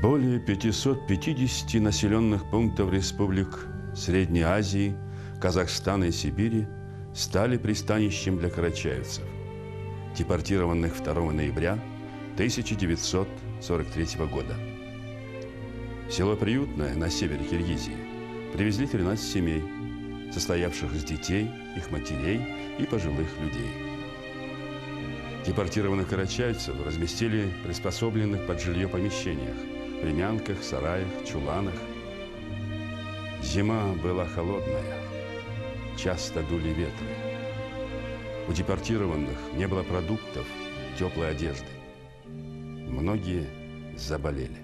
Более 550 населенных пунктов республик Средней Азии, Казахстана и Сибири стали пристанищем для карачаевцев, депортированных 2 ноября 1943 года. В село Приютное на севере Киргизии привезли 13 семей, состоявших из детей, их матерей и пожилых людей. Депортированных карачаевцев разместили в приспособленных под жилье помещениях, времянках, сараях, чуланах. Зима была холодная, часто дули ветры. У депортированных не было продуктов, теплой одежды. Многие заболели.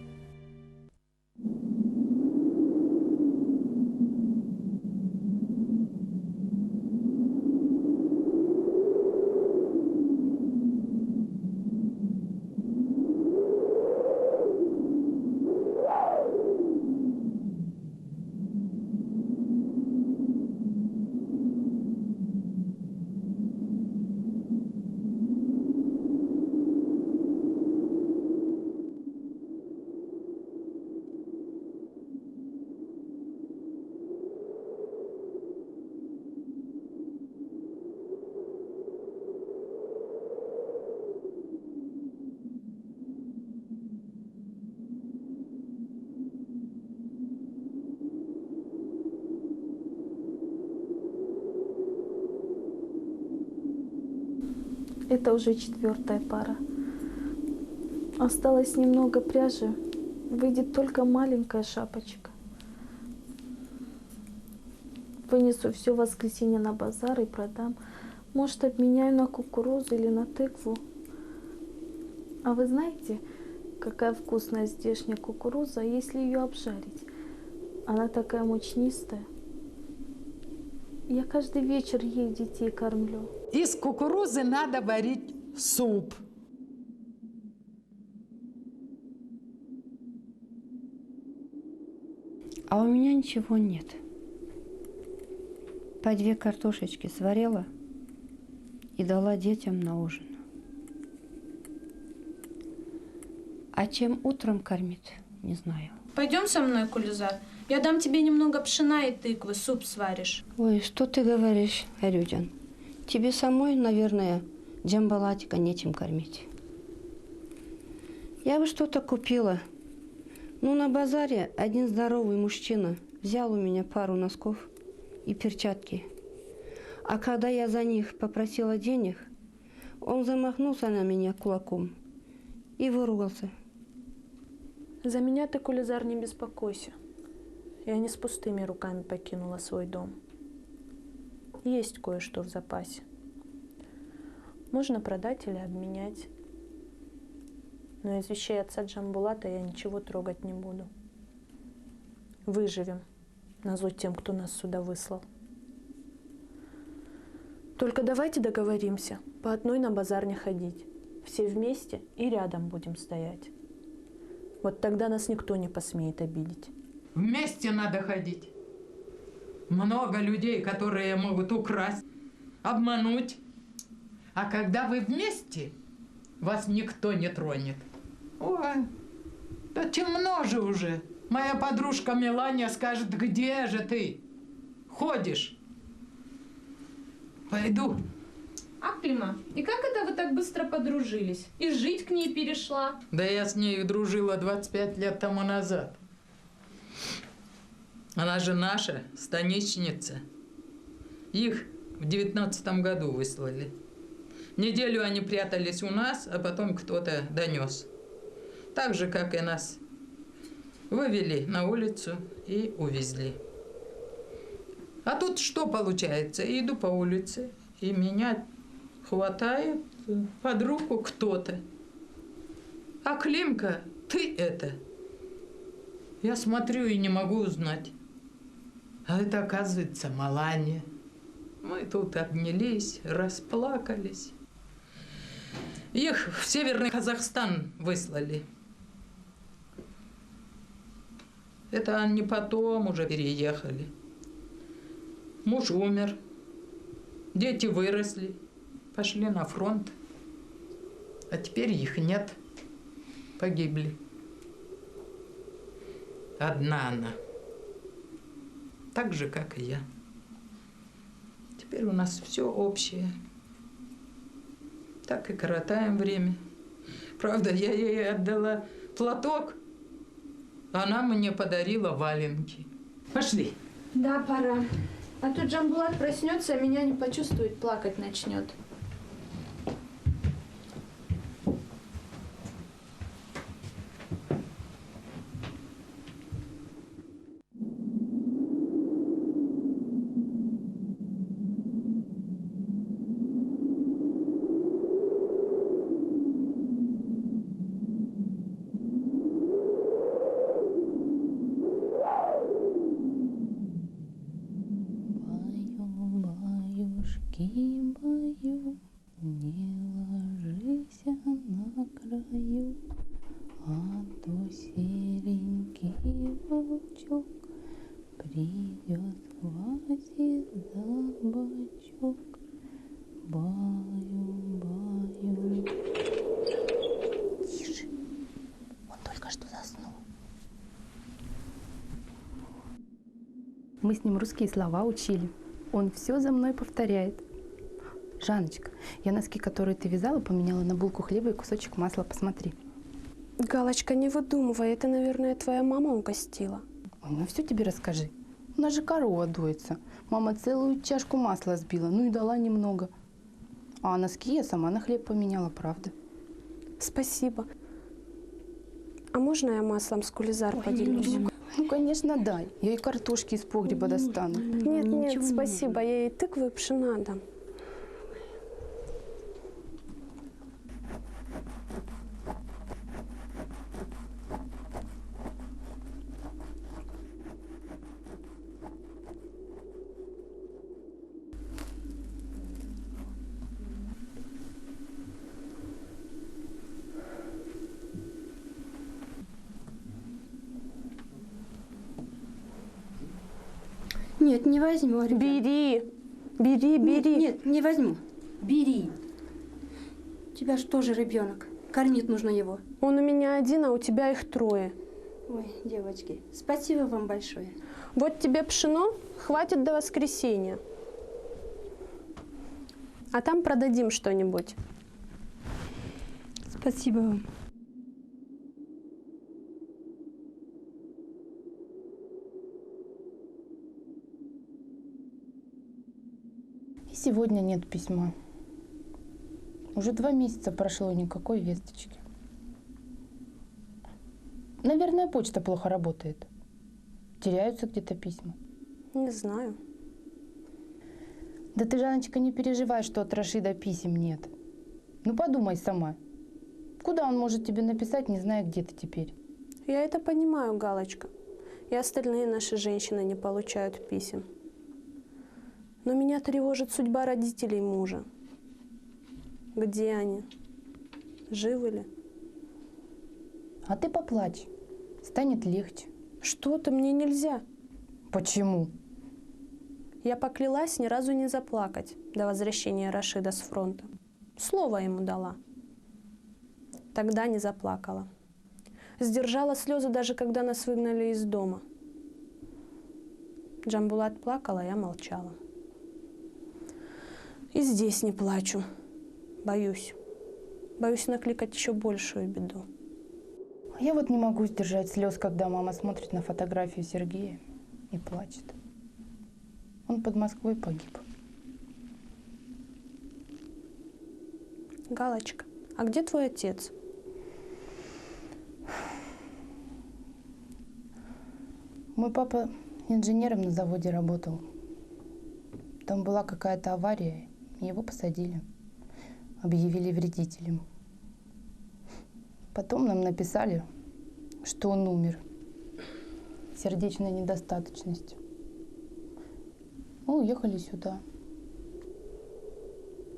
Это уже 4-я пара. Осталось немного пряжи. Выйдет только маленькая шапочка. Вынесу все в воскресенье на базар и продам. Может, обменяю на кукурузу или на тыкву. А вы знаете, какая вкусная здешняя кукуруза, если ее обжарить? Она такая мучнистая. Я каждый вечер ей детей кормлю. Из кукурузы надо варить суп. А у меня ничего нет. По 2 картошечки сварила и дала детям на ужин. А чем утром кормить, не знаю. Пойдем со мной, Кулизар. Я дам тебе немного пшена и тыквы, суп сваришь. Ой, что ты говоришь, Арюдян? Тебе самой, наверное, Джамбалатика нечем кормить. Я бы что-то купила. Ну, на базаре один здоровый мужчина взял у меня пару носков и перчатки. А когда я за них попросила денег, он замахнулся на меня кулаком и выругался. За меня ты, Кулизар, не беспокойся. Я не с пустыми руками покинула свой дом. Есть кое-что в запасе. Можно продать или обменять. Но из вещей отца Джамбулата я ничего трогать не буду. Выживем, назло тем, кто нас сюда выслал. Только давайте договоримся, по одной на базар не ходить. Все вместе и рядом будем стоять. Вот тогда нас никто не посмеет обидеть. Вместе надо ходить. Много людей, которые могут украсть, обмануть. А когда вы вместе, вас никто не тронет. Ой, да темно же уже. Моя подружка Мелания скажет, где же ты ходишь? Пойду. Аклима, и как это вы так быстро подружились? И жить к ней перешла? Да я с ней дружила 25 лет тому назад. Она же наша станичница. Их в 19-м году выслали. Неделю они прятались у нас, а потом кто-то донес. Так же, как и нас. Вывели на улицу и увезли. А тут что получается? Иду по улице, и меня хватает под руку кто-то. А Климка, ты это? Я смотрю и не могу узнать. А это, оказывается, Малания. Мы тут обнялись, расплакались. Их в Северный Казахстан выслали. Это они потом уже переехали. Муж умер, дети выросли, пошли на фронт. А теперь их нет, погибли. одна она. Так же, как и я. Теперь у нас все общее. Так и коротаем время. Правда, я ей отдала платок, а она мне подарила валенки. Пошли. Да, пора. А тут Джамбулат проснется, а меня не почувствует, плакать начнет. Баюшки, баю, не ложись на краю, а то серенький волчок придет хватит за бочок. Баю, баю. Тише, он только что заснул. Мы с ним русские слова учили. Он все за мной повторяет. Жанночка, я носки, которые ты вязала, поменяла на булку хлеба и кусочек масла. Посмотри. Галочка, не выдумывай. Это, наверное, твоя мама угостила. Ой, ну все тебе расскажи. У нас же корова дуется. Мама целую чашку масла сбила, ну и дала немного. А носки я сама на хлеб поменяла, правда. Спасибо. А можно я маслом с кулизар поделюсь? Ну, конечно, дай. Я и картошки из погреба достану. Нет, нет, спасибо. Я ей тыквы и пшена дам. Нет, не возьму, ребят. Бери, бери, бери. Нет, не возьму. Бери. У тебя же тоже ребенок. Кормить нужно его. Он у меня один, а у тебя их трое. Ой, девочки, спасибо вам большое. Вот тебе пшено, хватит до воскресенья. А там продадим что-нибудь. Спасибо вам. И сегодня нет письма. Уже 2 месяца прошло, никакой весточки. Наверное, почта плохо работает. Теряются где-то письма. Не знаю. Да ты, Жанночка, не переживай, что от Рашида писем нет. Ну подумай сама. Куда он может тебе написать, не зная, где ты теперь? Я это понимаю, Галочка. И остальные наши женщины не получают писем. Но меня тревожит судьба родителей мужа. Где они? Живы ли? А ты поплачь. Станет легче. Что-то мне нельзя. Почему? Я поклялась ни разу не заплакать до возвращения Рашида с фронта. Слово ему дала. Тогда не заплакала. Сдержала слезы, даже когда нас выгнали из дома. Джамбулат плакала, я молчала. И здесь не плачу. Боюсь. Боюсь накликать еще большую беду. Я вот не могу сдержать слез, когда мама смотрит на фотографию Сергея и плачет. Он под Москвой погиб. Галочка, а где твой отец? Мой папа инженером на заводе работал. Там была какая-то авария, и его посадили. Объявили вредителем. Потом нам написали, что он умер. Сердечной недостаточностью. Мы уехали сюда.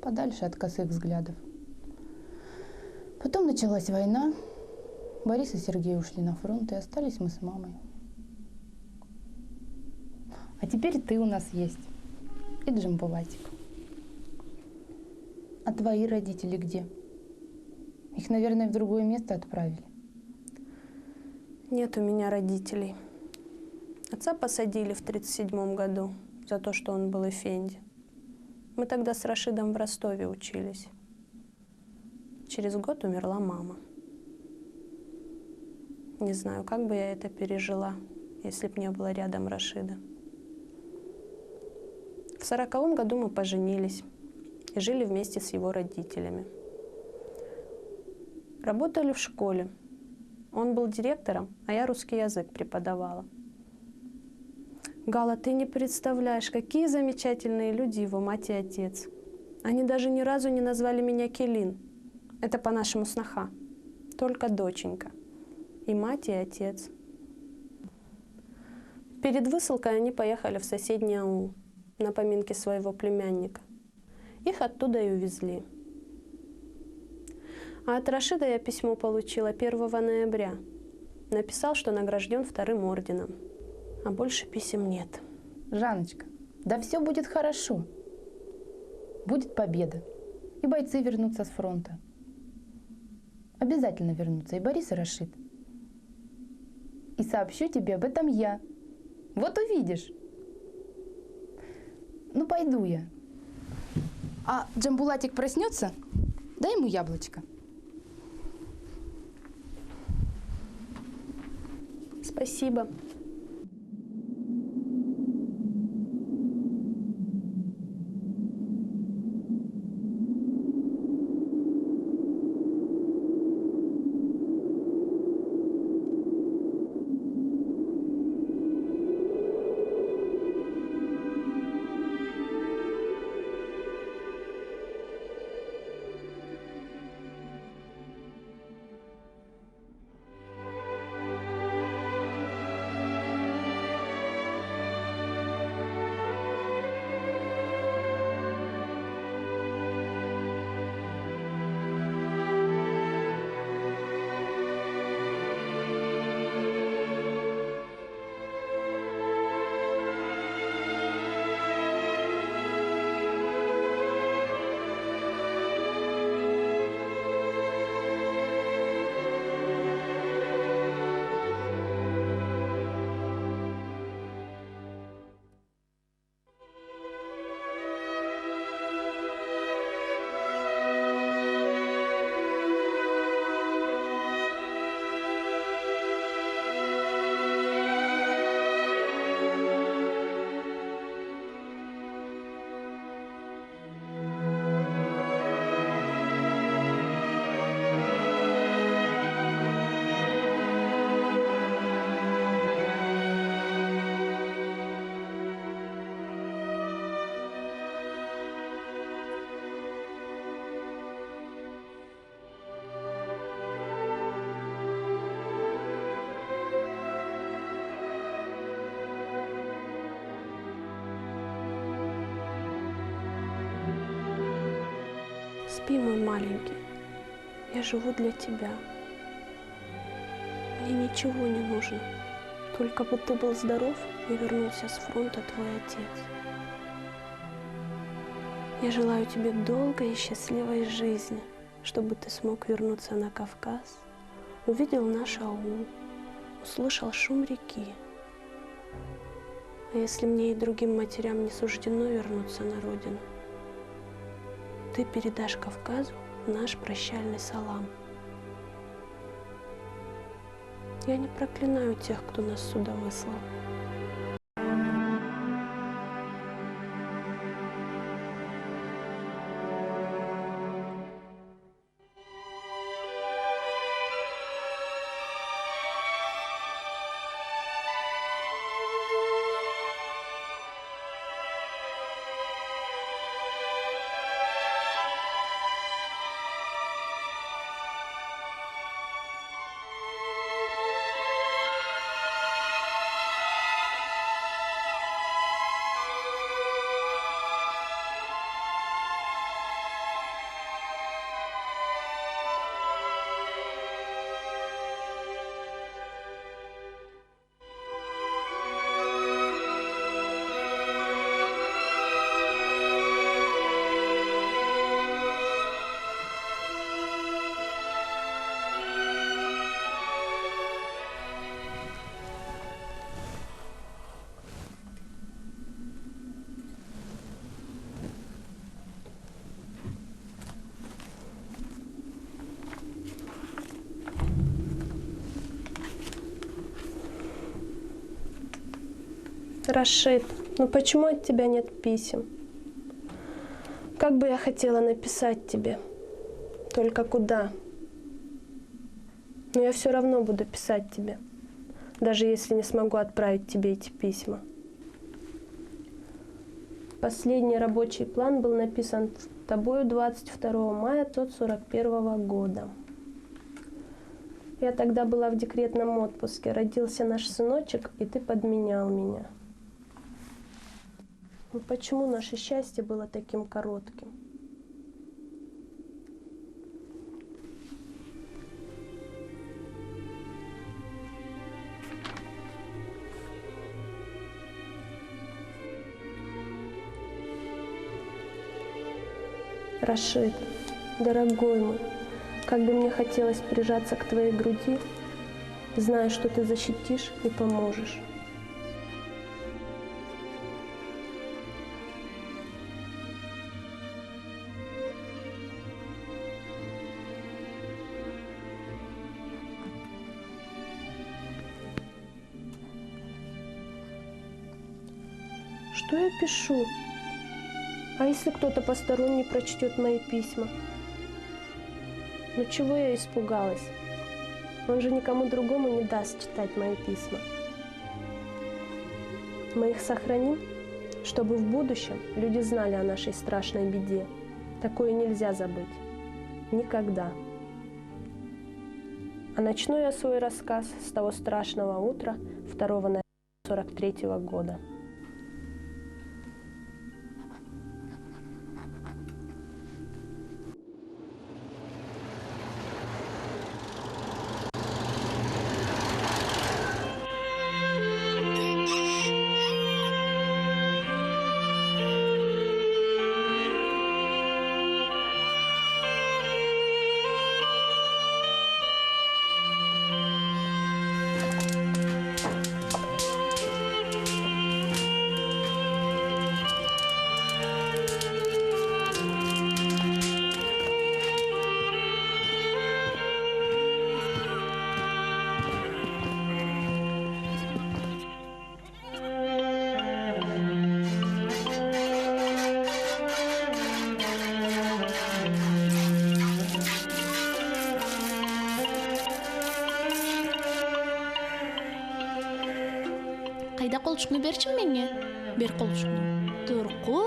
Подальше от косых взглядов. Потом началась война. Борис и Сергей ушли на фронт, и остались мы с мамой. А теперь ты у нас есть. И Джамбулатик. А твои родители где? Их, наверное, в другое место отправили. Нет у меня родителей. Отца посадили в 1937 году за то, что он был эфенди. Мы тогда с Рашидом в Ростове учились. Через год умерла мама. Не знаю, как бы я это пережила, если б не было рядом Рашида. В 1940 году мы поженились и жили вместе с его родителями. Работали в школе. Он был директором, а я русский язык преподавала. Гала, ты не представляешь, какие замечательные люди его мать и отец. Они даже ни разу не назвали меня Келин. Это по-нашему сноха. Только доченька. И мать, и отец. Перед высылкой они поехали в соседний аул на поминки своего племянника. Их оттуда и увезли. А от Рашида я письмо получила 1 ноября. Написал, что награжден 2-м орденом. А больше писем нет. Жанночка, да все будет хорошо. Будет победа. И бойцы вернутся с фронта. Обязательно вернутся и Борис, и Рашид. И сообщу тебе об этом я. Вот увидишь. Ну, пойду я. А Джамбулатик проснется? Дай ему яблочко. Спасибо. Спи, мой маленький, я живу для тебя. Мне ничего не нужно, только бы ты был здоров и вернулся с фронта твой отец. Я желаю тебе долгой и счастливой жизни, чтобы ты смог вернуться на Кавказ, увидел наш аул, услышал шум реки. А если мне и другим матерям не суждено вернуться на родину, ты передашь Кавказу наш прощальный салам. Я не проклинаю тех, кто нас сюда выслал. Рашид, ну почему от тебя нет писем? Как бы я хотела написать тебе, только куда? Но я все равно буду писать тебе, даже если не смогу отправить тебе эти письма. Последний рабочий план был написан тобою 22 мая 1941 года. Я тогда была в декретном отпуске, родился наш сыночек, и ты подменял меня. Ну почему наше счастье было таким коротким? Рашид, дорогой мой, как бы мне хотелось прижаться к твоей груди, зная, что ты защитишь и поможешь. Что я пишу? А если кто-то посторонний прочтет мои письма? Ну чего я испугалась? Он же никому другому не даст читать мои письма. Мы их сохраним, чтобы в будущем люди знали о нашей страшной беде. Такое нельзя забыть. Никогда. А начну я свой рассказ с того страшного утра 2 ноября 1943 года. Кайда колчукну берчи менге? Бер колчукну. Дурку.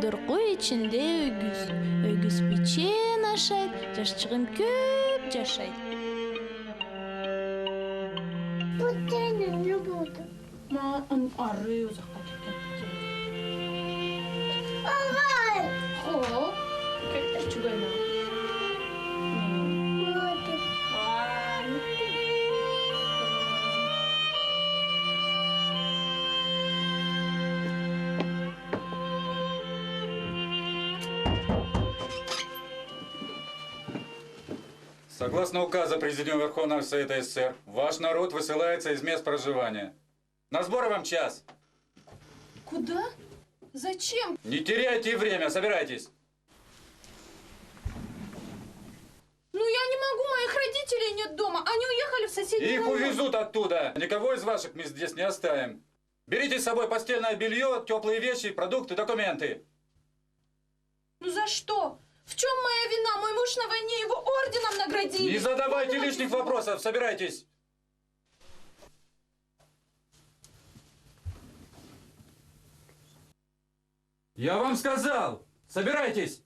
Дурку içinde өгүз. Өгүз печен ашайт, жашчыгым көп жашайт. Вот это не буду. Ма ары узакка кеткен. Ага. Хоп. Кеттер чугайна. Согласно указа Президиума Верховного Совета СССР, ваш народ высылается из мест проживания. На сборы вам час. Куда? Зачем? Не теряйте время, собирайтесь. Ну я не могу, моих родителей нет дома. Они уехали в соседний Их район. увезут оттуда. Никого из ваших мы здесь не оставим. Берите с собой постельное белье, теплые вещи, продукты, документы. Ну за что? В чем моя вина? Мой муж на войне, его орденом наградили. Не задавайте лишних вопросов, собирайтесь. Я вам сказал, собирайтесь.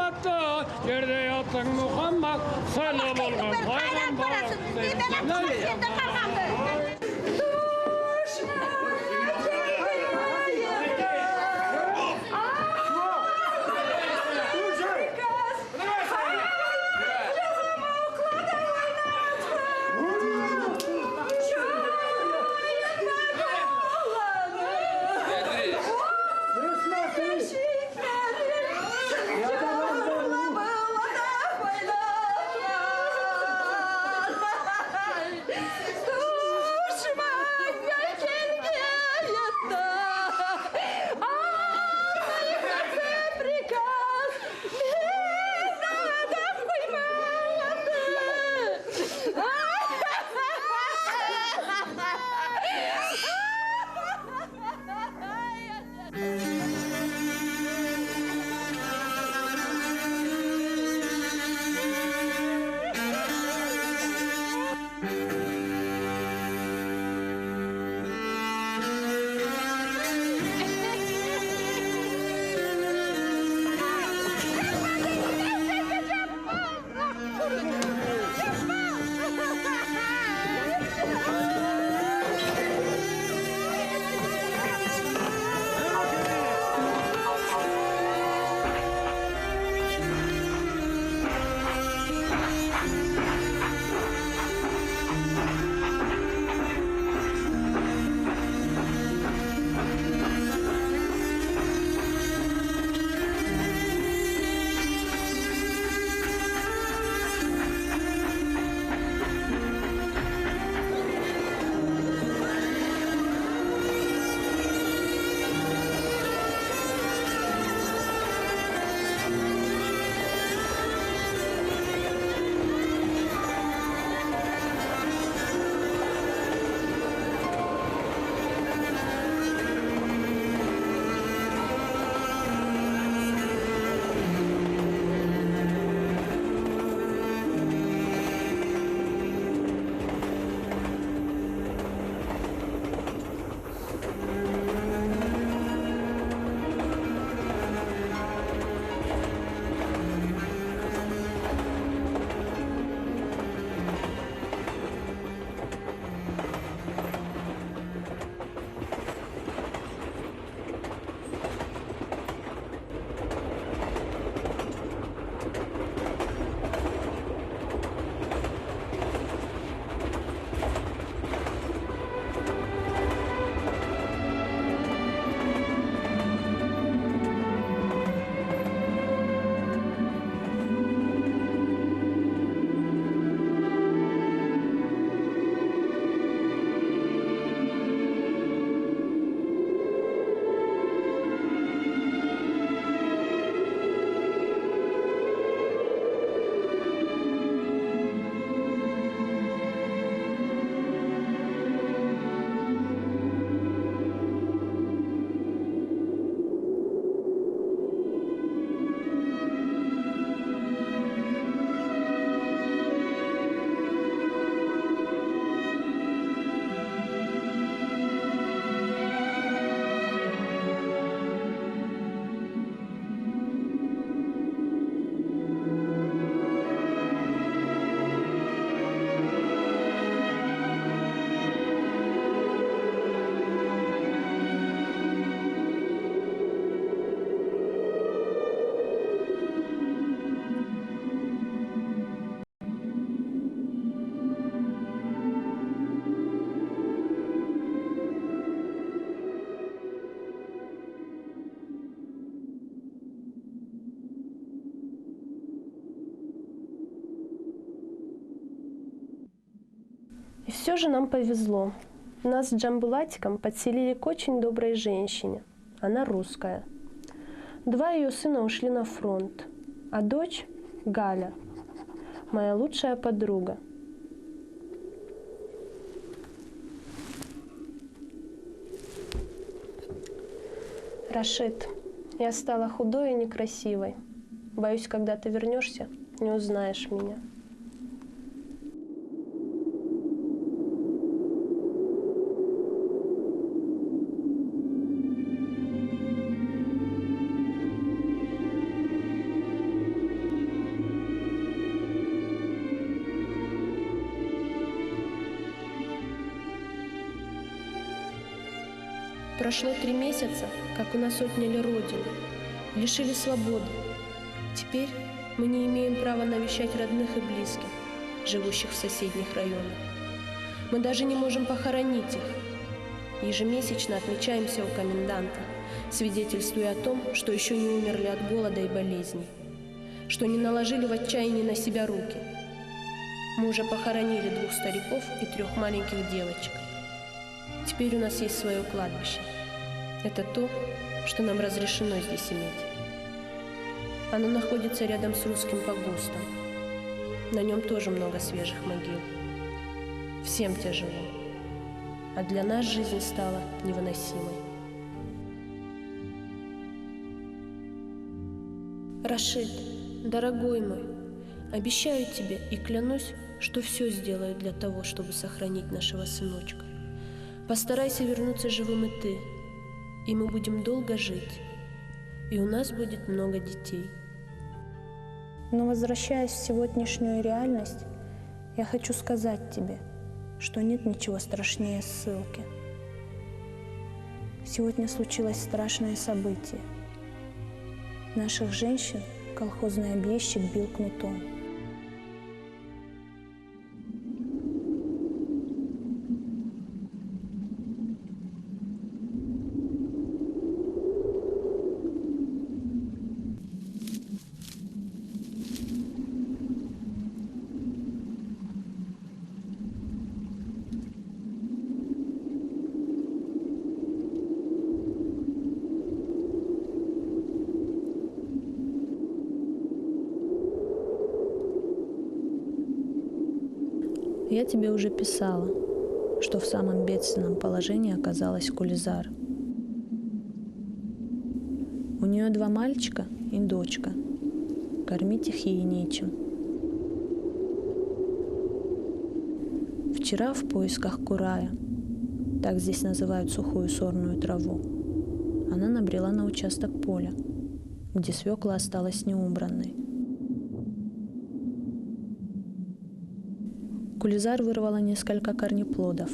Salavatı yerde yatsın Muhammed sallallahu aleyhi ve sellem. И все же нам повезло. Нас с Джамбулатиком подселили к очень доброй женщине. Она русская. 2 ее сына ушли на фронт, а дочь – Галя, моя лучшая подруга. Рашид, я стала худой и некрасивой. Боюсь, когда ты вернешься, не узнаешь меня. Прошло 3 месяца, как у нас отняли родину, лишили свободы. Теперь мы не имеем права навещать родных и близких, живущих в соседних районах. Мы даже не можем похоронить их. Ежемесячно отмечаемся у коменданта, свидетельствуя о том, что еще не умерли от голода и болезней, что не наложили в отчаянии на себя руки. Мы уже похоронили 2 стариков и 3 маленьких девочек. Теперь у нас есть свое кладбище. Это то, что нам разрешено здесь иметь. Оно находится рядом с русским погостом. На нем тоже много свежих могил. Всем тяжело. А для нас жизнь стала невыносимой. Рашид, дорогой мой, обещаю тебе и клянусь, что все сделаю для того, чтобы сохранить нашего сыночка. Постарайся вернуться живым и ты, и мы будем долго жить, и у нас будет много детей. Но возвращаясь в сегодняшнюю реальность, я хочу сказать тебе, что нет ничего страшнее ссылки. Сегодня случилось страшное событие. Наших женщин колхозный объездчик бил кнутом. Я тебе уже писала, что в самом бедственном положении оказалась Кулизар. У нее 2 мальчика и дочка. Кормить их ей нечем. Вчера в поисках курая, так здесь называют сухую сорную траву, она набрела на участок поля, где свекла осталась неубранной. Кулизар вырвала несколько корнеплодов,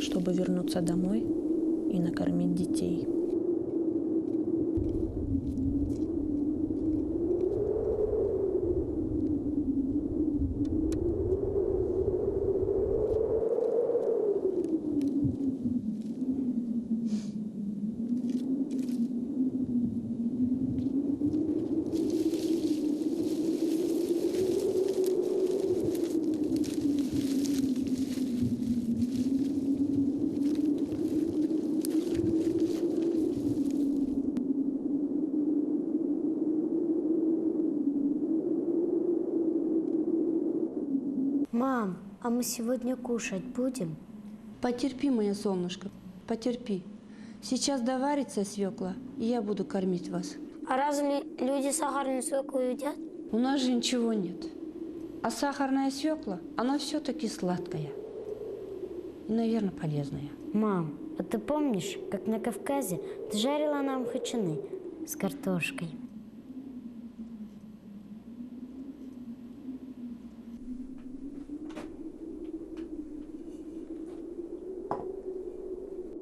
чтобы вернуться домой и накормить детей. Мам, а мы сегодня кушать будем? Потерпи, моя солнышко, потерпи. Сейчас доварится свекла, и я буду кормить вас. А разве люди сахарную свеклу едят? У нас же ничего нет. А сахарная свекла, она все-таки сладкая. И, наверное, полезная. Мам, а ты помнишь, как на Кавказе ты жарила нам хачины с картошкой?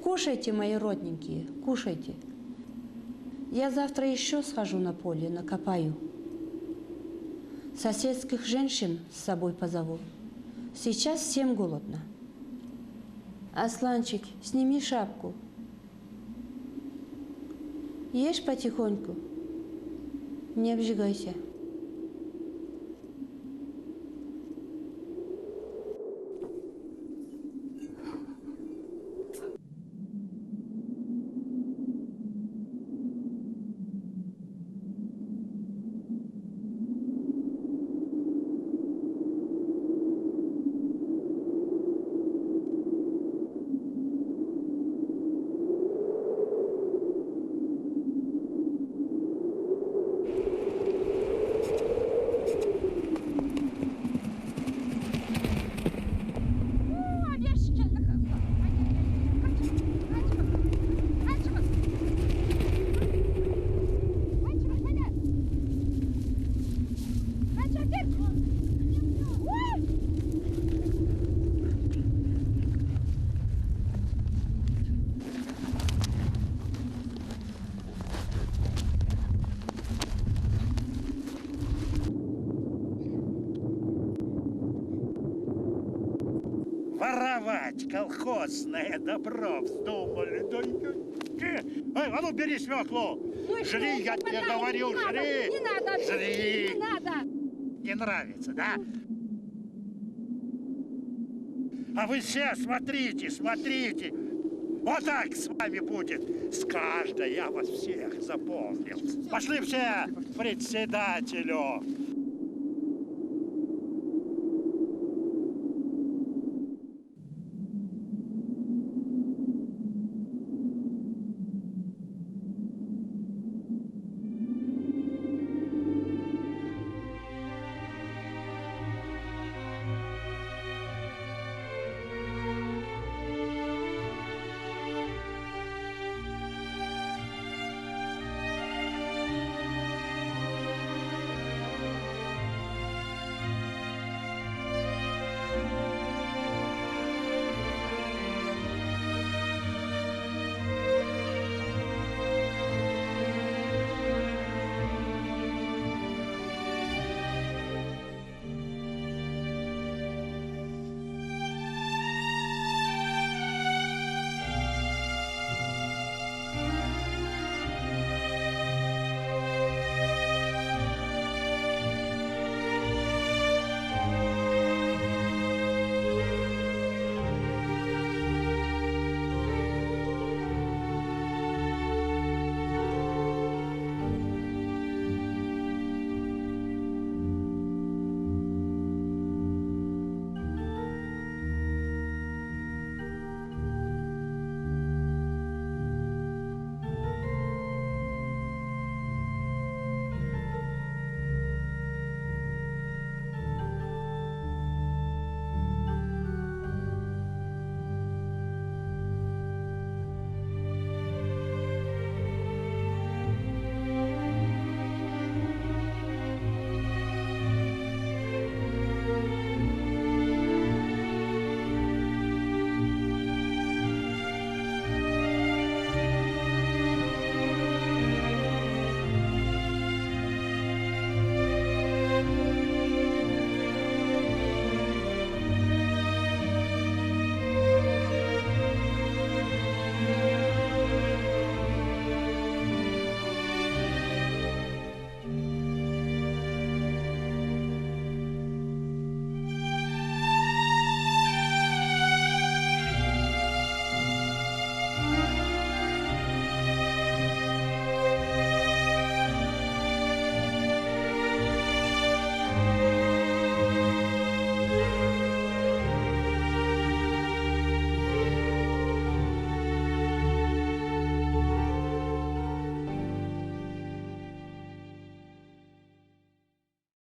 Кушайте, мои родненькие, кушайте. Я завтра еще схожу на поле, накопаю. Соседских женщин с собой позову. Сейчас всем голодно. Асланчик, сними шапку. Ешь потихоньку. Не обжигайся. Воровать колхозное добро вздумали. Эй, а ну бери свеклу. Жри, я тебе говорю, жри. Не надо, жри. не надо. Не нравится, да? А вы все смотрите, смотрите. Вот так с вами будет. С каждой я вас всех запомнил. Пошли все к председателю.